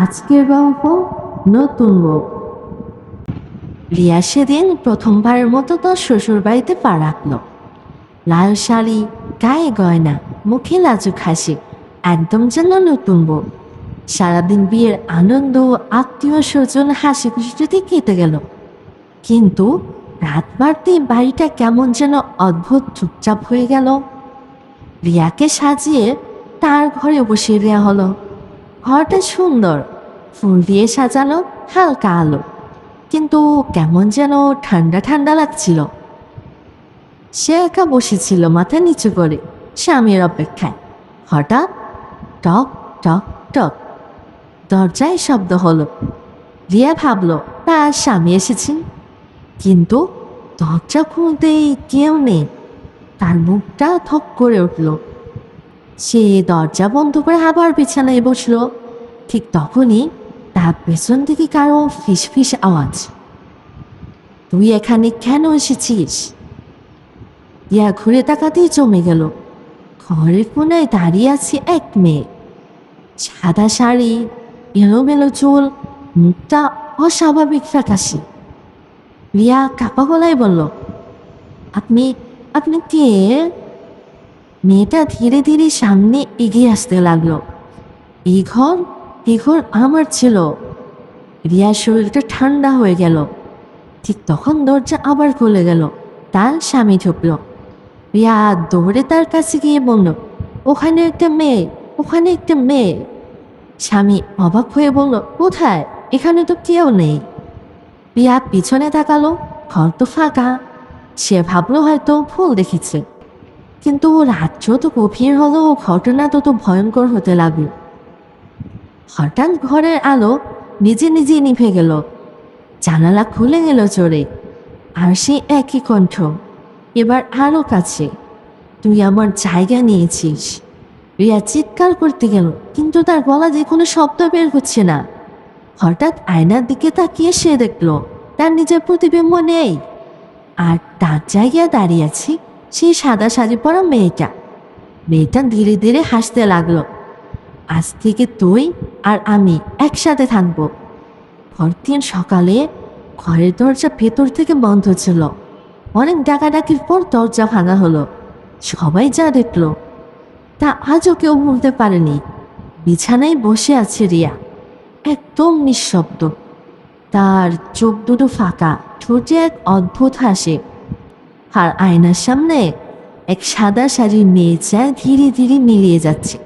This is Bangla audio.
আজকের গল্প নতুন বউ। রিয়া সেদিন প্রথমবারের মতো তার শ্বশুর বাড়িতে পা রাখল। লাল শাড়ি, গায়ে গয়না, মুখে লাজুক হাসি, একদম যেন নতুন বউ। সারাদিন বিয়ের আনন্দ, আত্মীয় স্বজন, হাসি খুশিতে কেটে গেল। কিন্তু রাত বাড়তেই বাড়িটা কেমন যেন অদ্ভুত চুপচাপ হয়ে গেল। রিয়াকে সাজিয়ে তার ঘরে বসিয়ে দেওয়া হলো। ঘরটা সুন্দর, ফুল দিয়ে সাজানো, হালকা আলো, কিন্তু কেমন যেন ঠান্ডা ঠান্ডা লাগছিল। সে একা বসেছিল মাথা নিচু করে স্বামীর অপেক্ষায়। হঠাৎ টক টক টক দরজায় শব্দ হলো। রিয়া ভাবল তার স্বামী এসেছেন, কিন্তু দরজা খুলতেই কেউ নেই। তার মুখটা থক করে উঠল। সে দরজা বন্ধ করে আবার বিছানায় বসলো। ঠিক তখনই তার পেছন থেকে কারো ফিস ফিস আওয়াজ। তুই এখানে কেন এসেছিস? ইয়া ঘুরে তাকাতেই জমে গেল। ঘরের কোনায় দাঁড়িয়ে আছে এক মেয়ে। সাদা শাড়ি, এলোমেলো চুল, মুখটা অস্বাভাবিক ফ্যাকাশে। রিয়া কাপা গলায় বলল, আপনি আপনি কে? মেয়েটা ধীরে ধীরে সামনে এগিয়ে আসতে লাগলো। এই ঘর আমার ছিল। রিয়ার শরীরটা ঠান্ডা হয়ে গেল। ঠিক তখন দরজা আবার খুলে গেল। তার স্বামী ঢুকল। রিয়া দৌড়ে তার কাছে গিয়ে বলল, ওখানে একটা মেয়ে, ওখানে একটা মেয়ে। স্বামী অবাক হয়ে বলল, কোথায়? এখানে তো কেউ নেই। রিয়া পিছনে তাকালো, ঘর তো ফাঁকা। সে ভাবলো হয়তো ভুল দেখেছে। কিন্তু রাত যত গভীর হলো ঘটনা তত ভয়ঙ্কর হতে লাগলো। হঠাৎ ঘরের আলো নিজে নিজে নিভে গেল। জানালা খুলে গেল জোরে। আর সে একই কণ্ঠ, এবার আরো কাছে, তুই আমার জায়গা নিয়েছিস। রিয়া চিৎকার করতে গেল, কিন্তু তার গলা দিয়ে কোনো শব্দ বের হচ্ছে না। হঠাৎ আয়নার দিকে তাকিয়ে সে দেখল তার নিজের প্রতিবিম্ব নেই। আর তার জায়গায় দাঁড়িয়ে আছে সেই সাদা শাড়ি পরা মেয়েটা। মেয়েটা ধীরে ধীরে হাসতে লাগলো। আজ থেকে তুই আর আমি একসাথে থাকবো। পরদিন সকালে ঘরের দরজা ভেতর থেকে বন্ধ ছিল। অনেক ডাকাডাকির পর দরজা ভাঙা হলো। সবাই যা দেখলো তা আজও কেউ ভুলতে পারেনি। বিছানায় বসে আছে রিয়া, একদম নিঃশব্দ। তার চোখ দুটো ফাঁকা, ঠোঁটে এক অদ্ভুত হাসি। আর আয়নার সামনে এক সাদা শাড়ির মেয়ে যায় ধীরে ধীরে মিলিয়ে যাচ্ছে।